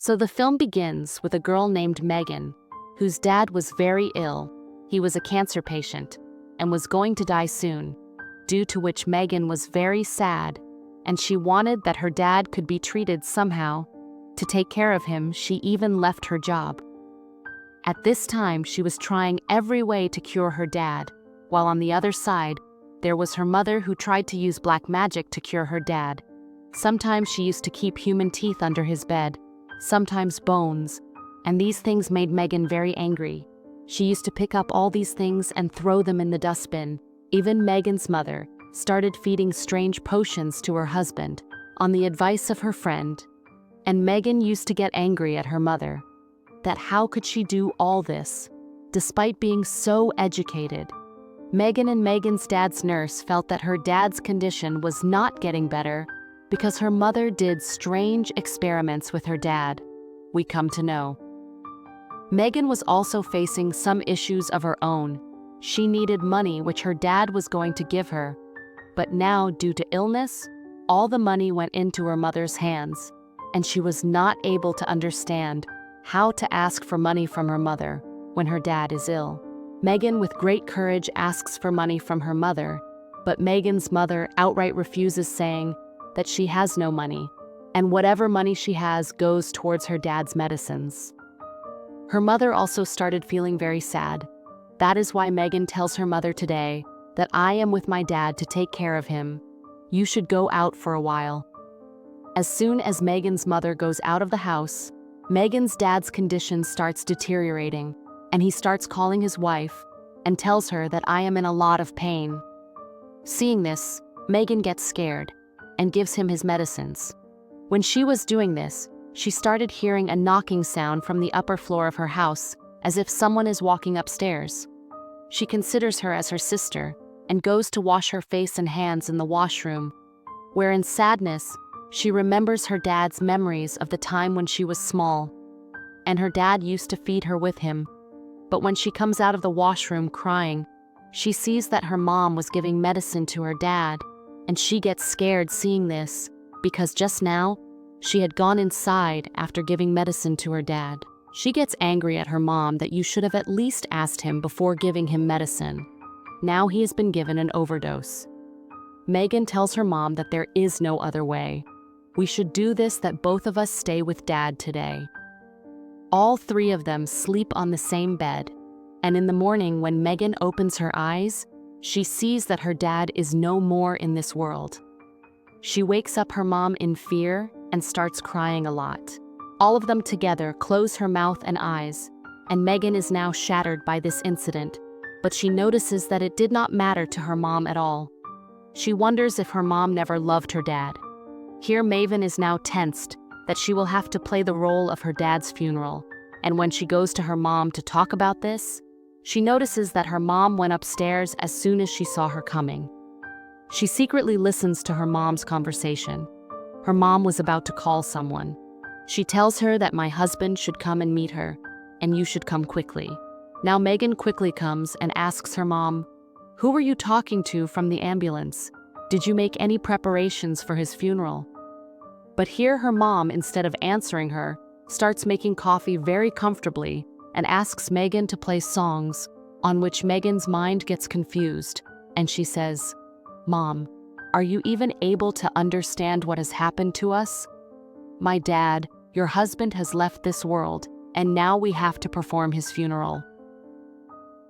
So the film begins with a girl named Megan, whose dad was very ill. He was a cancer patient and was going to die soon, due to which Megan was very sad, and she wanted that her dad could be treated somehow. To take care of him, she even left her job. At this time, she was trying every way to cure her dad, while on the other side, there was her mother who tried to use black magic to cure her dad. Sometimes she used to keep human teeth under his bed, sometimes bones, and these things made Megan very angry. She used to pick up all these things and throw them in the dustbin. Even Megan's mother started feeding strange potions to her husband on the advice of her friend. And Megan used to get angry at her mother, that how could she do all this, despite being so educated. Megan and Megan's dad's nurse felt that her dad's condition was not getting better because her mother did strange experiments with her dad, we come to know. Megan was also facing some issues of her own. She needed money which her dad was going to give her, but now, due to illness, all the money went into her mother's hands, and she was not able to understand how to ask for money from her mother when her dad is ill. Megan, with great courage, asks for money from her mother, but Megan's mother outright refuses, saying that she has no money, and whatever money she has goes towards her dad's medicines. Her mother also started feeling very sad. That is why Megan tells her mother today that I am with my dad to take care of him. You should go out for a while. As soon as Megan's mother goes out of the house, Megan's dad's condition starts deteriorating, and he starts calling his wife and tells her that I am in a lot of pain. Seeing this, Megan gets scared and gives him his medicines. When she was doing this, she started hearing a knocking sound from the upper floor of her house, as if someone is walking upstairs. She considers her as her sister and goes to wash her face and hands in the washroom, where in sadness, she remembers her dad's memories of the time when she was small, and her dad used to feed her with him. But when she comes out of the washroom crying, she sees that her mom was giving medicine to her dad, and she gets scared seeing this, because just now, she had gone inside after giving medicine to her dad. She gets angry at her mom that you should have at least asked him before giving him medicine. Now he has been given an overdose. Megan tells her mom that there is no other way. We should do this, that both of us stay with dad today. All three of them sleep on the same bed, and in the morning when Megan opens her eyes, she sees that her dad is no more in this world. She wakes up her mom in fear and starts crying a lot. All of them together close her mouth and eyes, and Megan is now shattered by this incident, but she notices that it did not matter to her mom at all. She wonders if her mom never loved her dad. Here Maven is now tensed that she will have to play the role of her dad's funeral, and when she goes to her mom to talk about this, she notices that her mom went upstairs as soon as she saw her coming. She secretly listens to her mom's conversation. Her mom was about to call someone. She tells her that my husband should come and meet her, and you should come quickly. Now Megan quickly comes and asks her mom, "Who were you talking to from the ambulance? Did you make any preparations for his funeral?" But here her mom, instead of answering her, starts making coffee very comfortably and asks Megan to play songs, on which Megan's mind gets confused, and she says, "Mom, are you even able to understand what has happened to us? My dad, your husband, has left this world, and now we have to perform his funeral."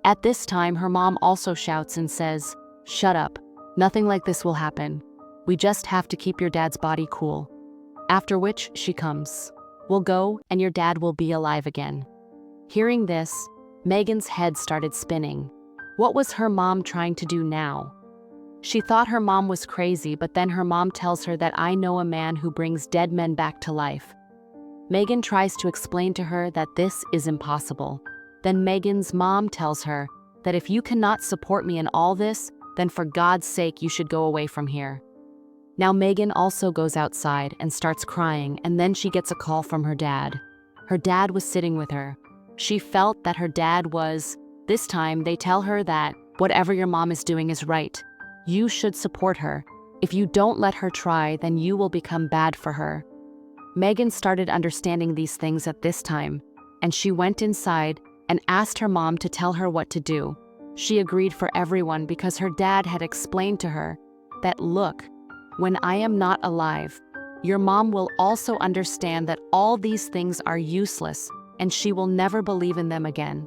At this time, her mom also shouts and says, "Shut up, nothing like this will happen. We just have to keep your dad's body cool." After which she comes. "We'll go, and your dad will be alive again." Hearing this, Megan's head started spinning. What was her mom trying to do now? She thought her mom was crazy, but then her mom tells her that I know a man who brings dead men back to life. Megan tries to explain to her that this is impossible. Then Megan's mom tells her that if you cannot support me in all this, then for God's sake you should go away from here. Now Megan also goes outside and starts crying, and then she gets a call from her dad. Her dad was sitting with her. She felt that her dad was, this time they tell her that whatever your mom is doing is right. You should support her. If you don't let her try, then you will become bad for her. Megan started understanding these things at this time, and she went inside and asked her mom to tell her what to do. She agreed for everyone because her dad had explained to her that, look, when I am not alive, your mom will also understand that all these things are useless and she will never believe in them again.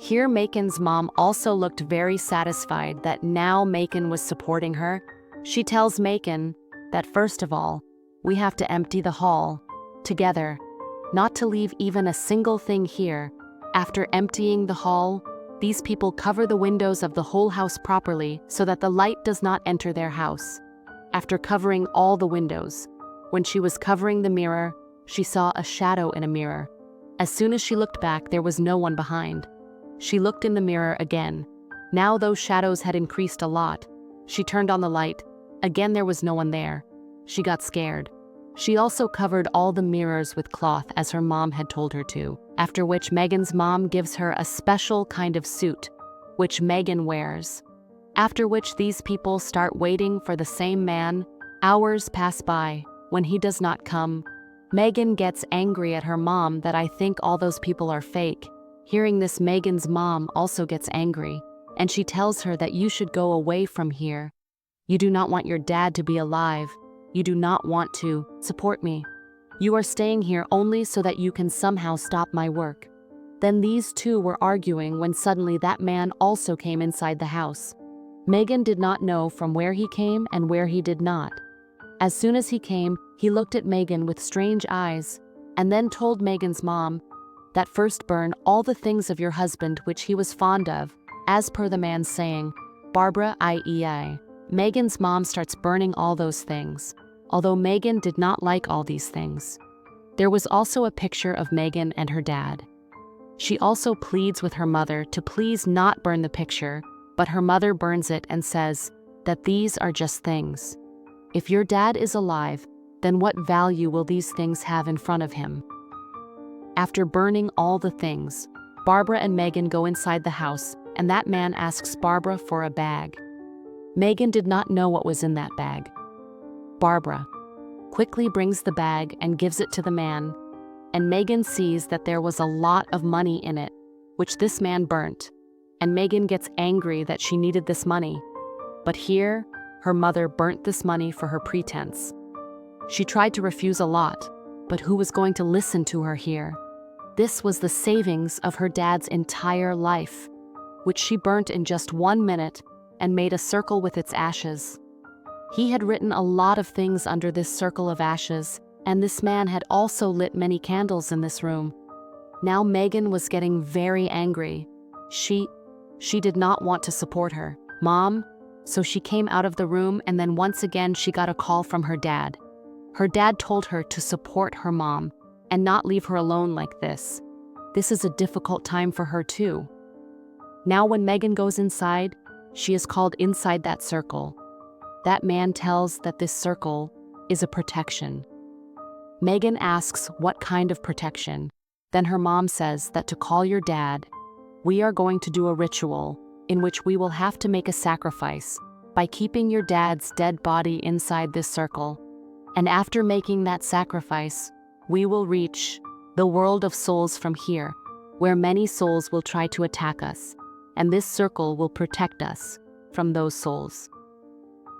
Here Megan's mom also looked very satisfied that now Megan was supporting her. She tells Megan that first of all, we have to empty the hall together, not to leave even a single thing here. After emptying the hall, these people cover the windows of the whole house properly so that the light does not enter their house. After covering all the windows, when she was covering the mirror, she saw a shadow in a mirror. As soon as she looked back, there was no one behind. She looked in the mirror again. Now those shadows had increased a lot. She turned on the light. Again, there was no one there. She got scared. She also covered all the mirrors with cloth as her mom had told her to, after which Megan's mom gives her a special kind of suit, which Megan wears. After which these people start waiting for the same man. Hours pass by. When he does not come, Megan gets angry at her mom that I think all those people are fake. Hearing this, Megan's mom also gets angry, and she tells her that you should go away from here. You do not want your dad to be alive. You do not want to support me. You are staying here only so that you can somehow stop my work. Then these two were arguing when suddenly that man also came inside the house. Megan did not know from where he came and where he did not. As soon as he came, he looked at Megan with strange eyes, and then told Megan's mom that first burn all the things of your husband which he was fond of, as per the man's saying, Barbara iei. Megan's mom starts burning all those things, although Megan did not like all these things. There was also a picture of Megan and her dad. She also pleads with her mother to please not burn the picture, but her mother burns it and says that these are just things. If your dad is alive, then what value will these things have in front of him? After burning all the things, Barbara and Megan go inside the house, and that man asks Barbara for a bag. Megan did not know what was in that bag. Barbara quickly brings the bag and gives it to the man, and Megan sees that there was a lot of money in it, which this man burnt, and Megan gets angry that she needed this money. But here, her mother burnt this money for her pretense. She tried to refuse a lot, but who was going to listen to her here? This was the savings of her dad's entire life, which she burnt in just 1 minute and made a circle with its ashes. He had written a lot of things under this circle of ashes, and this man had also lit many candles in this room. Now Megan was getting very angry. She did not want to support her mom, so she came out of the room, and then once again she got a call from her dad. Her dad told her to support her mom and not leave her alone like this. This is a difficult time for her too. Now when Megan goes inside, she is called inside that circle. That man tells that this circle is a protection. Megan asks what kind of protection. Then her mom says that to call your dad, we are going to do a ritual in which we will have to make a sacrifice by keeping your dad's dead body inside this circle. And after making that sacrifice, we will reach the world of souls from here, where many souls will try to attack us, and this circle will protect us from those souls.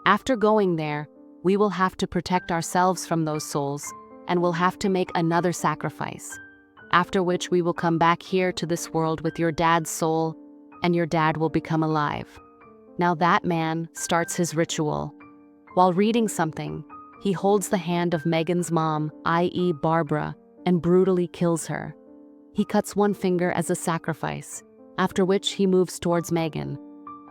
After going there, we will have to protect ourselves from those souls, and we'll have to make another sacrifice, after which we will come back here to this world with your dad's soul, and your dad will become alive. Now that man starts his ritual. While reading something, he holds the hand of Megan's mom, i.e. Barbara, and brutally kills her. He cuts one finger as a sacrifice, after which he moves towards Megan.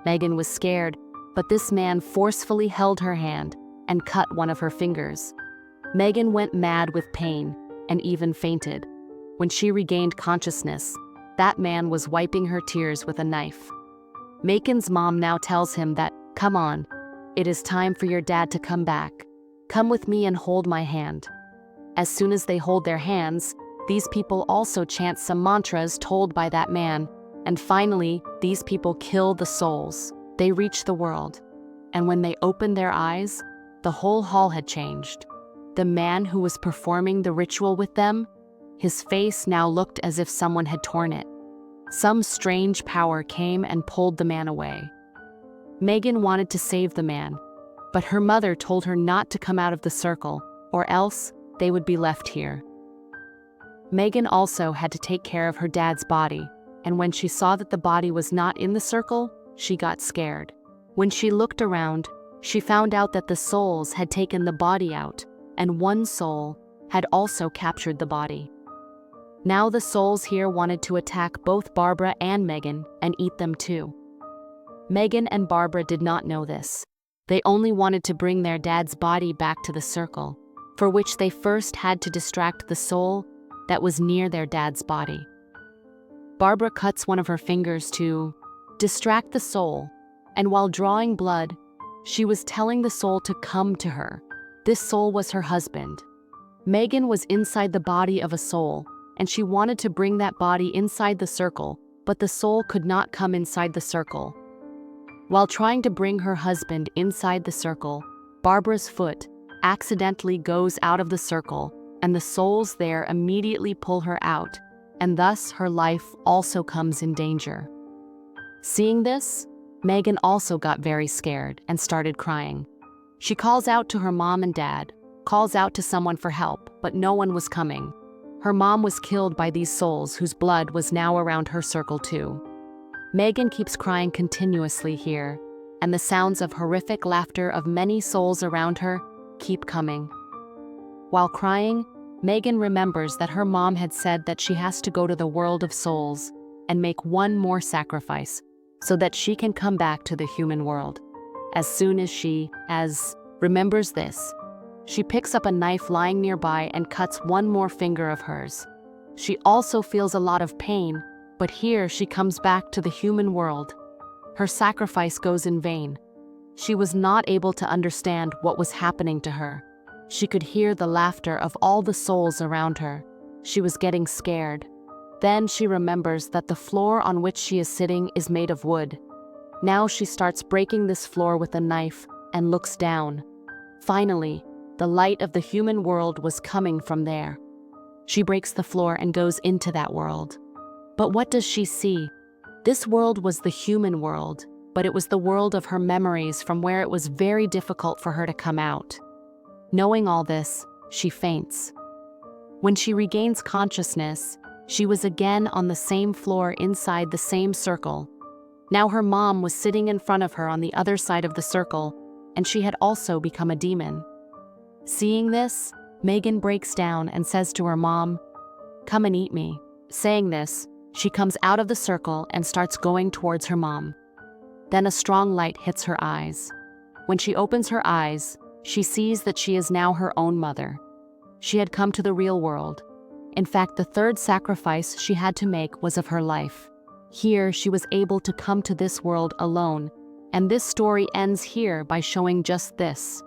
Megan was scared, but this man forcefully held her hand and cut one of her fingers. Megan went mad with pain and even fainted. When she regained consciousness, that man was wiping her tears with a knife. Megan's mom now tells him that, come on, it is time for your dad to come back. Come with me and hold my hand. As soon as they hold their hands, these people also chant some mantras told by that man, and finally, these people kill the souls. They reach the world, and when they opened their eyes, the whole hall had changed. the man who was performing the ritual with them, his face now looked as if someone had torn it. Some strange power came and pulled the man away. Megan wanted to save the man, but her mother told her not to come out of the circle, or else they would be left here. Megan also had to take care of her dad's body, and when she saw that the body was not in the circle, she got scared. When she looked around, she found out that the souls had taken the body out, and one soul had also captured the body. Now the souls here wanted to attack both Barbara and Megan and eat them too. Megan and Barbara did not know this. They only wanted to bring their dad's body back to the circle, for which they first had to distract the soul that was near their dad's body. Barbara cuts one of her fingers to distract the soul, and while drawing blood, she was telling the soul to come to her. This soul was her husband. Megan was inside the body of a soul, and she wanted to bring that body inside the circle, but the soul could not come inside the circle. While trying to bring her husband inside the circle, Barbara's foot accidentally goes out of the circle, and the souls there immediately pull her out, and thus her life also comes in danger. Seeing this, Megan also got very scared and started crying. She calls out to her mom and dad, calls out to someone for help, but no one was coming. Her mom was killed by these souls whose blood was now around her circle too. Megan keeps crying continuously here, and the sounds of horrific laughter of many souls around her keep coming. While crying, Megan remembers that her mom had said that she has to go to the world of souls and make one more sacrifice so that she can come back to the human world. As soon as she remembers this, she picks up a knife lying nearby and cuts one more finger of hers. She also feels a lot of pain, but here she comes back to the human world. Her sacrifice goes in vain. She was not able to understand what was happening to her. She could hear the laughter of all the souls around her. She was getting scared. Then she remembers that the floor on which she is sitting is made of wood. Now she starts breaking this floor with a knife and looks down. Finally, the light of the human world was coming from there. She breaks the floor and goes into that world. But what does she see? This world was the human world, but it was the world of her memories from where it was very difficult for her to come out. Knowing all this, she faints. When she regains consciousness, she was again on the same floor inside the same circle. Now her mom was sitting in front of her on the other side of the circle, and she had also become a demon. Seeing this, Megan breaks down and says to her mom, "Come and eat me." Saying this, she comes out of the circle and starts going towards her mom. Then a strong light hits her eyes. When she opens her eyes, she sees that she is now her own mother. She had come to the real world. In fact, the third sacrifice she had to make was of her life. Here, she was able to come to this world alone, and this story ends here by showing just this.